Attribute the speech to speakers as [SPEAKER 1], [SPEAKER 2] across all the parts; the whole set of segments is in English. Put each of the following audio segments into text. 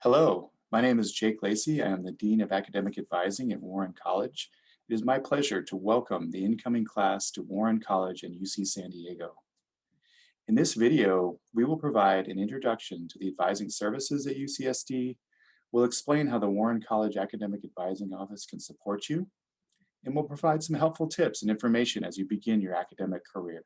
[SPEAKER 1] Hello, my name is Jake Lacey. I am the Dean of Academic Advising at Warren College. It is my pleasure to welcome the incoming class to Warren College and UC San Diego. In this video, we will provide an introduction to the advising services at UCSD. We'll explain how the Warren College Academic Advising Office can support you, and we'll provide some helpful tips and information as you begin your academic career.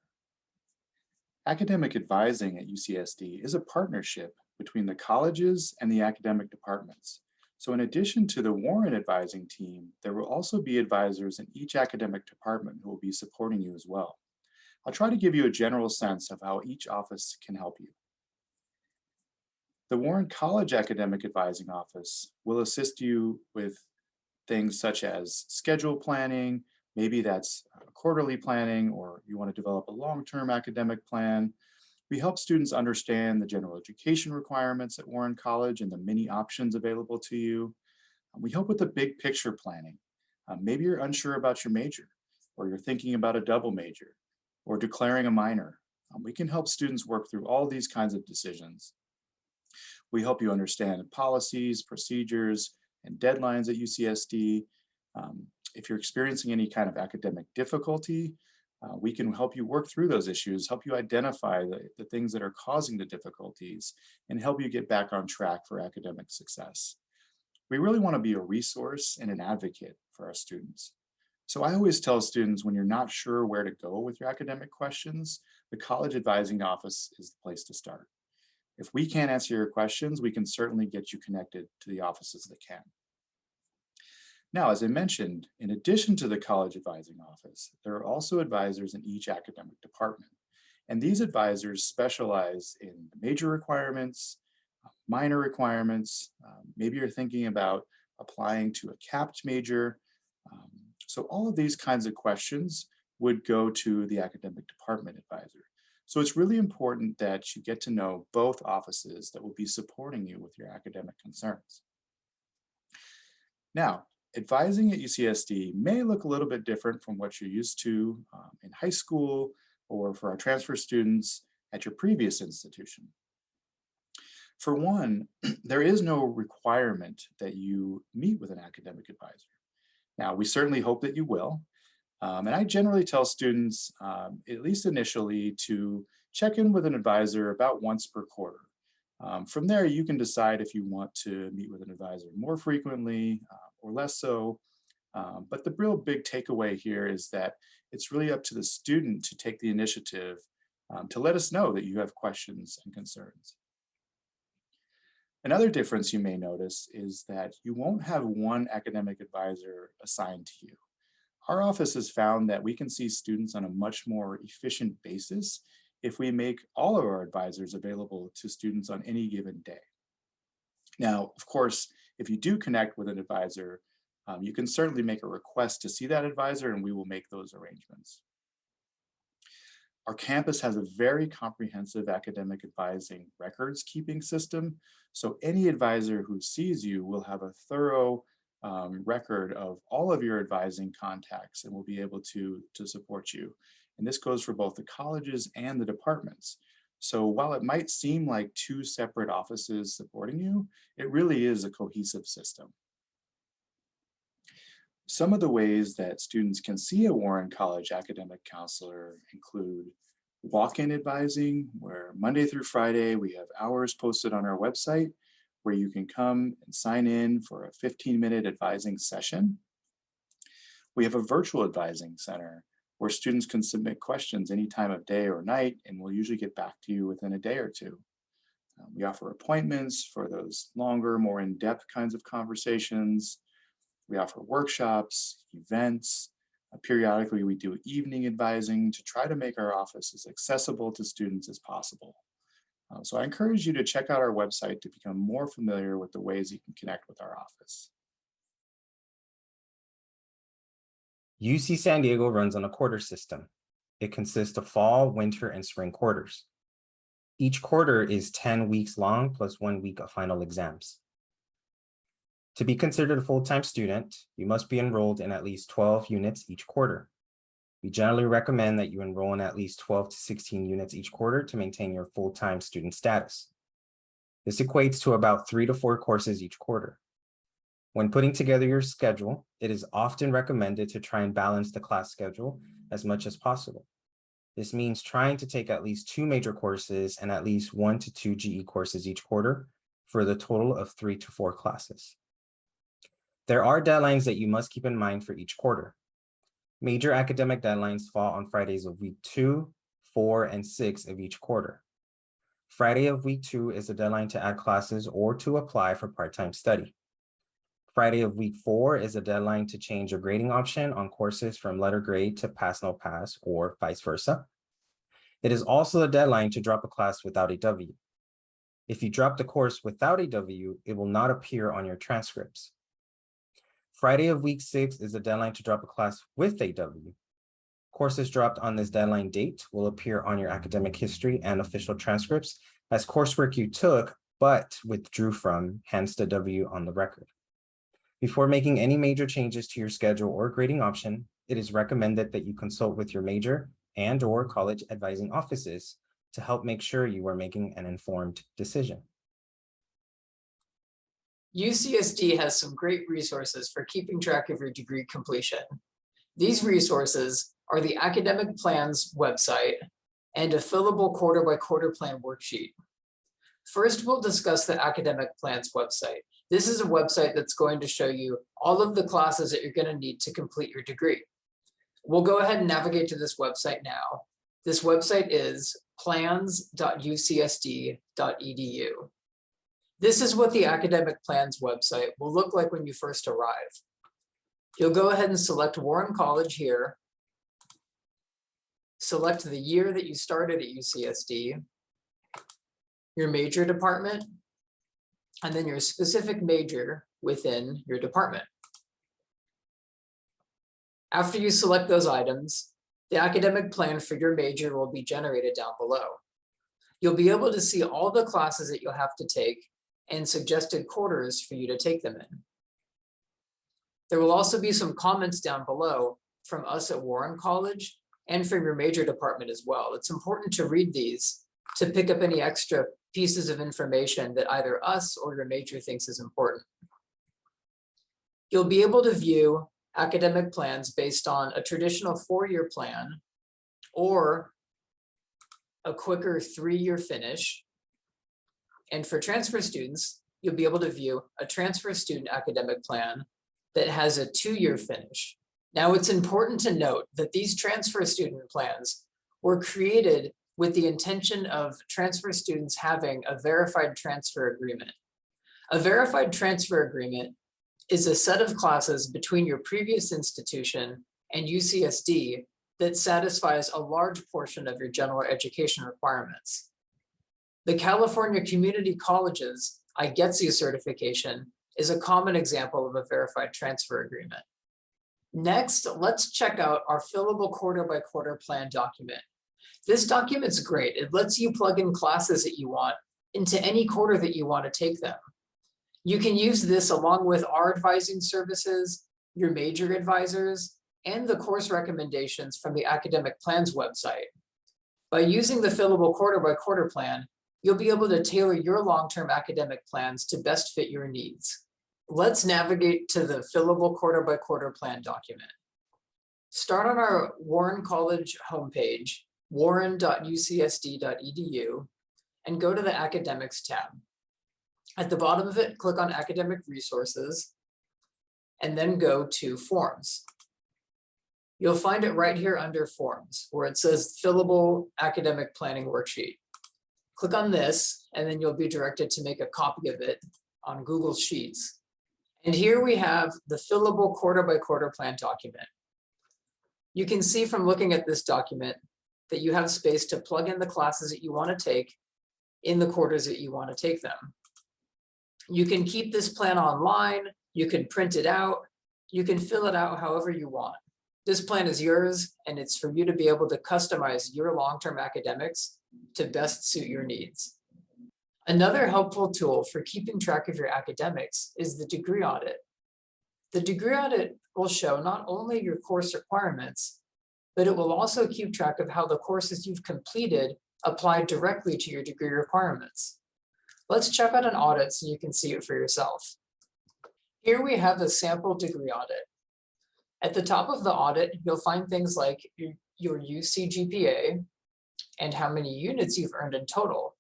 [SPEAKER 1] Academic advising at UCSD is a partnership between the colleges and the academic departments. So in addition to the Warren advising team, there will also be advisors in each academic department who will be supporting you as well. I'll try to give you a general sense of how each office can help you. The Warren College Academic Advising Office will assist you with things such as schedule planning. Maybe that's quarterly planning, or you want to develop a long-term academic plan. We help students understand the general education requirements at Warren College and the many options available to you. We help with the big picture planning. Maybe you're unsure about your major, or you're thinking about a double major, or declaring a minor. We can help students work through all these kinds of decisions. We help you understand policies, procedures, and deadlines at UCSD. If you're experiencing any kind of academic difficulty, we can help you work through those issues, help you identify the things that are causing the difficulties, and help you get back on track for academic success. We really want to be a resource and an advocate for our students. So I always tell students, when you're not sure where to go with your academic questions, the College Advising Office is the place to start. If we can't answer your questions, we can certainly get you connected to the offices that can. Now, as I mentioned, in addition to the College Advising Office, there are also advisors in each academic department. And these advisors specialize in major requirements, minor requirements. Maybe you're thinking about applying to a capped major. So all of these kinds of questions would go to the academic department advisor. So it's really important that you get to know both offices that will be supporting you with your academic concerns. Now, advising at UCSD may look a little bit different from what you're used to in high school, or for our transfer students at your previous institution. For one, there is no requirement that you meet with an academic advisor. Now, we certainly hope that you will. And I generally tell students, at least initially, to check in with an advisor about once per quarter. From there, you can decide if you want to meet with an advisor more frequently or less so. But the real big takeaway here is that it's really up to the student to take the initiative to let us know that you have questions and concerns. Another difference you may notice is that you won't have one academic advisor assigned to you. Our office has found that we can see students on a much more efficient basis if we make all of our advisors available to students on any given day. Now, of course, if you do connect with an advisor, you can certainly make a request to see that advisor, and we will make those arrangements. Our campus has a very comprehensive academic advising records keeping system. So any advisor who sees you will have a thorough record of all of your advising contacts and will be able to support you. And this goes for both the colleges and the departments. So while it might seem like two separate offices supporting you, it really is a cohesive system. Some of the ways that students can see a Warren College academic counselor include walk-in advising, where Monday through Friday we have hours posted on our website where you can come and sign in for a 15-minute advising session. We have a virtual advising center where students can submit questions any time of day or night, and we'll usually get back to you within a day or two. We offer appointments for those longer, more in-depth kinds of conversations. We offer workshops, events. Periodically, we do evening advising to try to make our office as accessible to students as possible. So I encourage you to check out our website to become more familiar with the ways you can connect with our office.
[SPEAKER 2] UC San Diego runs on a quarter system. It consists of fall, winter, and spring quarters. Each quarter is 10 weeks long plus 1 week of final exams. To be considered a full-time student, you must be enrolled in at least 12 units each quarter. We generally recommend that you enroll in at least 12 to 16 units each quarter to maintain your full-time student status. This equates to about 3 to 4 courses each quarter. When putting together your schedule, it is often recommended to try and balance the class schedule as much as possible. This means trying to take at least 2 major courses and at least 1 to 2 GE courses each quarter for the total of 3 to 4 classes. There are deadlines that you must keep in mind for each quarter. Major academic deadlines fall on Fridays of week 2, 4, and 6 of each quarter. Friday of week 2 is the deadline to add classes or to apply for part-time study. Friday of week 4 is a deadline to change your grading option on courses from letter grade to pass no pass or vice versa. It is also the deadline to drop a class without a W. If you drop the course without a W, it will not appear on your transcripts. Friday of week 6 is the deadline to drop a class with a W. Courses dropped on this deadline date will appear on your academic history and official transcripts as coursework you took but withdrew from, hence the W on the record. Before making any major changes to your schedule or grading option, it is recommended that you consult with your major and/or college advising offices to help make sure you are making an informed decision.
[SPEAKER 3] UCSD has some great resources for keeping track of your degree completion. These resources are the Academic Plans website and a fillable quarter-by-quarter plan worksheet. First, we'll discuss the Academic Plans website. This is a website that's going to show you all of the classes that you're going to need to complete your degree. We'll go ahead and navigate to this website now. This website is plans.ucsd.edu. This is what the Academic Plans website will look like when you first arrive. You'll go ahead and select Warren College here. Select the year that you started at UCSD, your major department, and then your specific major within your department. After you select those items, the academic plan for your major will be generated down below. You'll be able to see all the classes that you'll have to take and suggested quarters for you to take them in. There will also be some comments down below from us at Warren College and from your major department as well. It's important to read these to pick up any extra pieces of information that either us or your major thinks is important. You'll be able to view academic plans based on a traditional 4-year plan or a quicker 3-year finish. And for transfer students, you'll be able to view a transfer student academic plan that has a 2-year finish. Now, it's important to note that these transfer student plans were created with the intention of transfer students having a verified transfer agreement. A verified transfer agreement is a set of classes between your previous institution and UCSD that satisfies a large portion of your general education requirements. The California Community Colleges IGETSU certification is a common example of a verified transfer agreement. Next, let's check out our fillable quarter-by-quarter plan document. This document's great. It lets you plug in classes that you want into any quarter that you want to take them. You can use this along with our advising services, your major advisors, and the course recommendations from the Academic Plans website. By using the fillable quarter-by-quarter plan, you'll be able to tailor your long-term academic plans to best fit your needs. Let's navigate to the fillable quarter-by-quarter plan document. Start on our Warren College homepage, warren.ucsd.edu, and go to the Academics tab. At the bottom of it, click on Academic Resources, and then go to Forms. You'll find it right here under Forms, where it says Fillable Academic Planning Worksheet. Click on this, and then you'll be directed to make a copy of it on Google Sheets. And here we have the fillable quarter-by-quarter plan document. You can see from looking at this document that you have space to plug in the classes that you want to take in the quarters that you want to take them. You can keep this plan online, you can print it out, you can fill it out however you want. This plan is yours, and it's for you to be able to customize your long-term academics to best suit your needs. Another helpful tool for keeping track of your academics is the degree audit. The degree audit will show not only your course requirements, but it will also keep track of how the courses you've completed apply directly to your degree requirements. Let's check out an audit so you can see it for yourself. Here we have a sample degree audit. At the top of the audit, you'll find things like your UC GPA and how many units you've earned in total.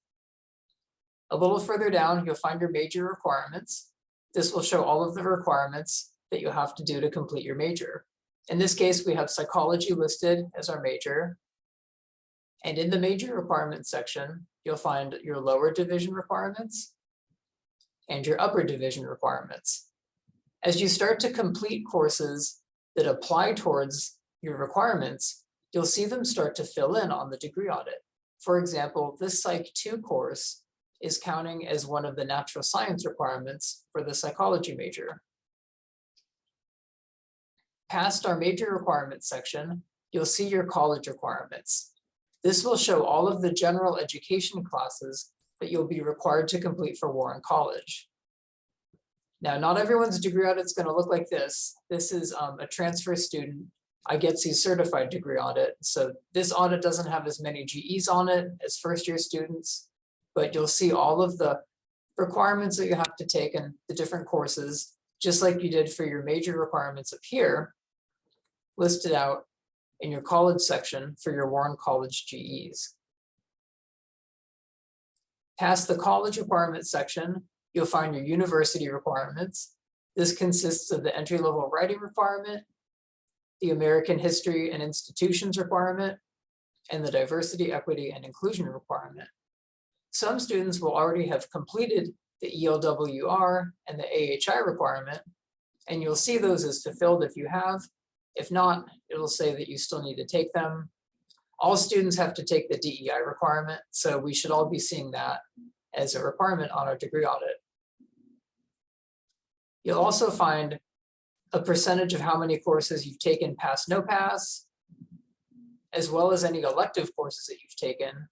[SPEAKER 3] A little further down, you'll find your major requirements. This will show all of the requirements that you have to do to complete your major. In this case, we have psychology listed as our major. And in the major requirements section, you'll find your lower division requirements and your upper division requirements. As you start to complete courses that apply towards your requirements, you'll see them start to fill in on the degree audit. For example, this Psych 2 course is counting as one of the natural science requirements for the psychology major. Past our major requirements section, you'll see your college requirements. This will show all of the general education classes that you'll be required to complete for Warren College. Now, not everyone's degree audit is going to look like this. This is a transfer student IGETC certified degree audit. So this audit doesn't have as many GEs on it as first-year students, but you'll see all of the requirements that you have to take in the different courses, just like you did for your major requirements up here, listed out in your college section for your Warren College GEs. Past the college requirements section, you'll find your university requirements. This consists of the entry-level writing requirement, the American History and Institutions requirement, and the diversity, equity, and inclusion requirement. Some students will already have completed the ELWR and the AHI requirement, and you'll see those as fulfilled if you have. If not, it'll say that you still need to take them. All students have to take the DEI requirement, so we should all be seeing that as a requirement on our degree audit. You'll also find a percentage of how many courses you've taken pass, no pass, as well as any elective courses that you've taken,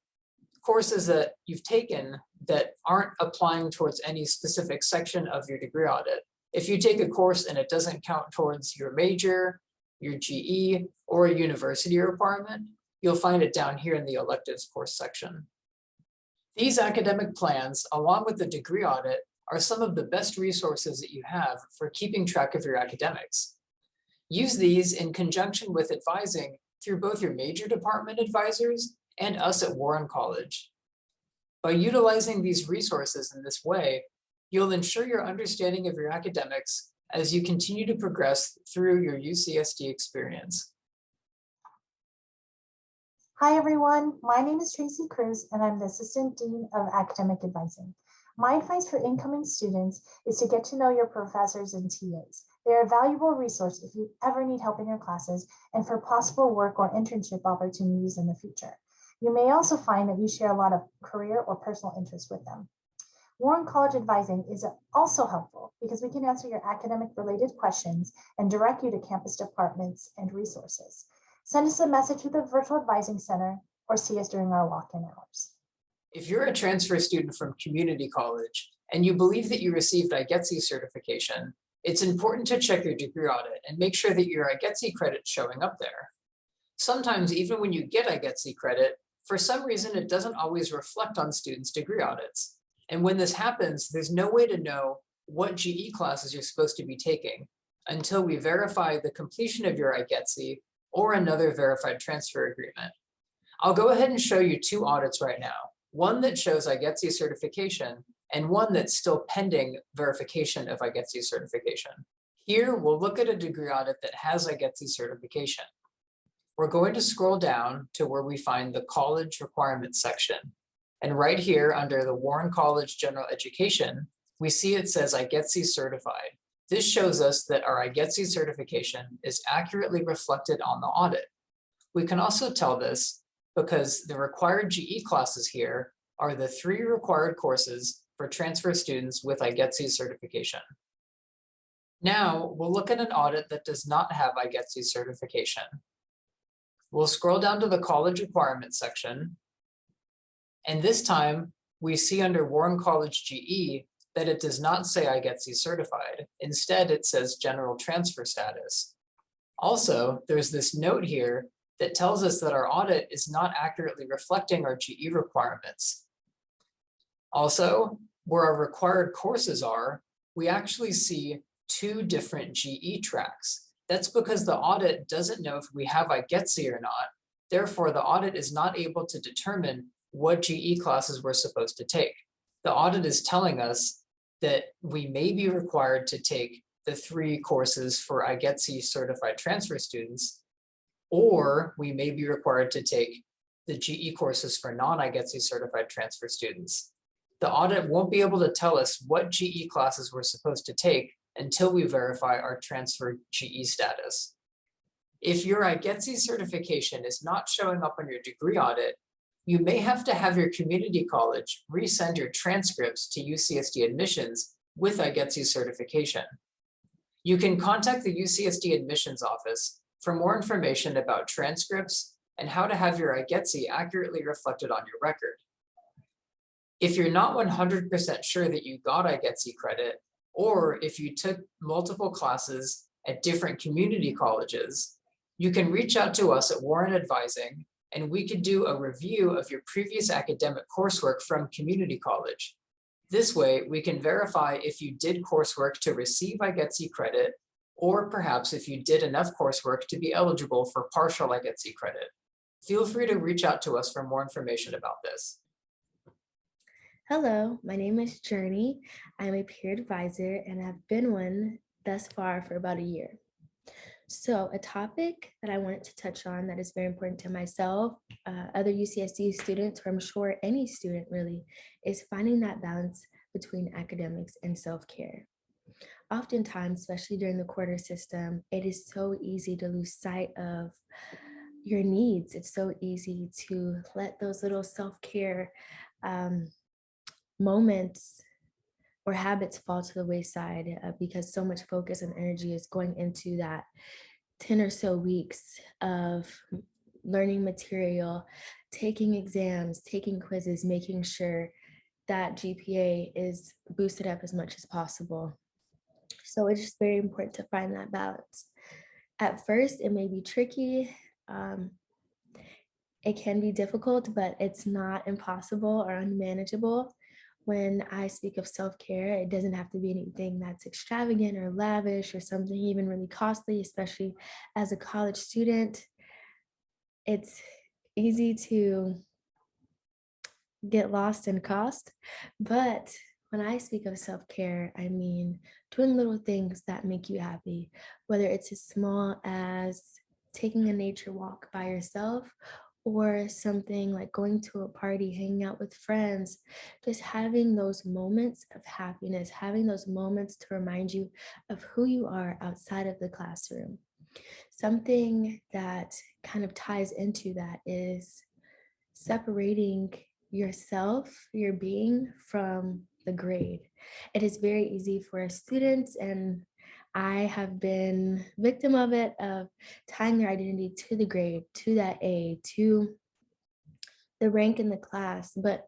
[SPEAKER 3] courses that you've taken that aren't applying towards any specific section of your degree audit. If you take a course and it doesn't count towards your major, your GE, or a university requirement, you'll find it down here in the electives course section. These academic plans, along with the degree audit, are some of the best resources that you have for keeping track of your academics. Use these in conjunction with advising through both your major department advisors and us at Warren College. By utilizing these resources in this way, you'll ensure your understanding of your academics as you continue to progress through your UCSD experience.
[SPEAKER 4] Hi everyone, my name is Tracy Cruz and I'm the Assistant Dean of Academic Advising. My advice for incoming students is to get to know your professors and TAs. They're a valuable resource if you ever need help in your classes and for possible work or internship opportunities in the future. You may also find that you share a lot of career or personal interests with them. Warren College Advising is also helpful because we can answer your academic related questions and direct you to campus departments and resources. Send us a message through the Virtual Advising Center or see us during our walk-in hours.
[SPEAKER 3] If you're a transfer student from community college and you believe that you received IGETC certification, it's important to check your degree audit and make sure that your IGETC credit's showing up there. Sometimes even when you get IGETC credit, for some reason it doesn't always reflect on students' degree audits. And when this happens, there's no way to know what GE classes you're supposed to be taking until we verify the completion of your IGETC or another verified transfer agreement. I'll go ahead and show you two audits right now. One that shows IGETC certification and one that's still pending verification of IGETC certification. Here, we'll look at a degree audit that has IGETC certification. We're going to scroll down to where we find the college requirements section. And right here under the Warren College General Education, we see it says IGETC certified. This shows us that our IGETC certification is accurately reflected on the audit. We can also tell this because the required GE classes here are the 3 required courses for transfer students with IGETC certification. Now we'll look at an audit that does not have IGETC certification. We'll scroll down to the college requirements section. And this time we see under Warren College GE that it does not say IGETC certified. Instead, it says general transfer status. Also, there's this note here that tells us that our audit is not accurately reflecting our GE requirements. Also, where our required courses are, we actually see 2 different GE tracks. That's because the audit doesn't know if we have IGETC or not. Therefore, the audit is not able to determine what GE classes we're supposed to take. The audit is telling us that we may be required to take the 3 courses for IGETC certified transfer students, or we may be required to take the GE courses for non-IGETC certified transfer students. The audit won't be able to tell us what GE classes we're supposed to take until we verify our transfer GE status. If your IGETC certification is not showing up on your degree audit, you may have to have your community college resend your transcripts to UCSD admissions with IGETC certification. You can contact the UCSD admissions office for more information about transcripts and how to have your IGETC accurately reflected on your record. If you're not 100% sure that you got IGETC credit, or if you took multiple classes at different community colleges, you can reach out to us at Warren Advising, and we could do a review of your previous academic coursework from community college. This way, we can verify if you did coursework to receive IGETC credit, or perhaps if you did enough coursework to be eligible for partial IGETC credit. Feel free to reach out to us for more information about this.
[SPEAKER 5] Hello, my name is Journey. I'm a peer advisor and have been one thus far for about a year. So a topic that I wanted to touch on that is very important to myself, other UCSD students, or I'm sure any student really, is finding that balance between academics and self-care. Oftentimes, especially during the quarter system, it is so easy to lose sight of your needs. It's so easy to let those little self-care moments or habits fall to the wayside because so much focus and energy is going into that 10 or so weeks of learning material, taking exams, taking quizzes, making sure that GPA is boosted up as much as possible. So it's just very important to find that balance. At first, it may be tricky. It can be difficult, but it's not impossible or unmanageable. When I speak of self-care, it doesn't have to be anything that's extravagant or lavish or something even really costly, especially as a college student. It's easy to get lost in cost, but when I speak of self-care, I mean doing little things that make you happy, whether it's as small as taking a nature walk by yourself or something like going to a party, hanging out with friends, just having those moments of happiness, having those moments to remind you of who you are outside of the classroom. Something that kind of ties into that is separating yourself, your being, from the grade. It is very easy for students, and I have been victim of it, of tying their identity to the grade, to that A, to the rank in the class, but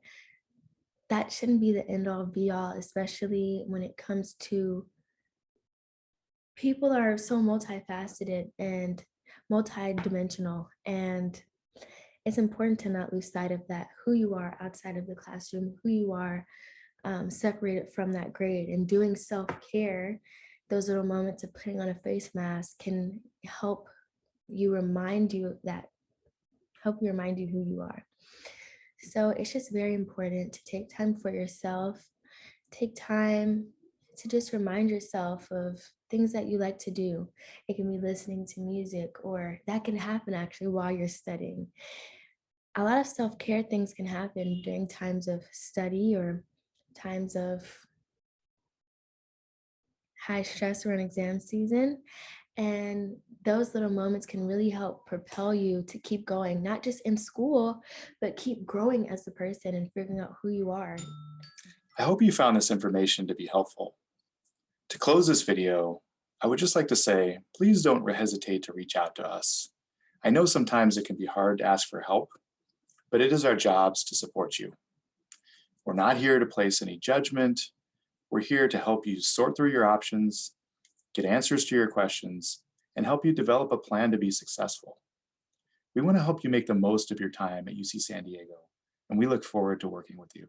[SPEAKER 5] that shouldn't be the end all be all, especially when it comes to people are so multifaceted and multidimensional, and it's important to not lose sight of that, who you are outside of the classroom, who you are separated from that grade. And doing self-care, those little moments of putting on a face mask can help you remind you who you are. So it's just very important to take time for yourself, take time to just remind yourself of things that you like to do. It can be listening to music, or that can happen actually while you're studying. A lot of self-care things can happen during times of study or times of high stress or an exam season. And those little moments can really help propel you to keep going, not just in school, but keep growing as a person and figuring out who you are.
[SPEAKER 1] I hope you found this information to be helpful. To close this video, I would just like to say, please don't hesitate to reach out to us. I know sometimes it can be hard to ask for help, but it is our jobs to support you. We're not here to place any judgment. We're here to help you sort through your options, get answers to your questions, and help you develop a plan to be successful. We want to help you make the most of your time at UC San Diego, and we look forward to working with you.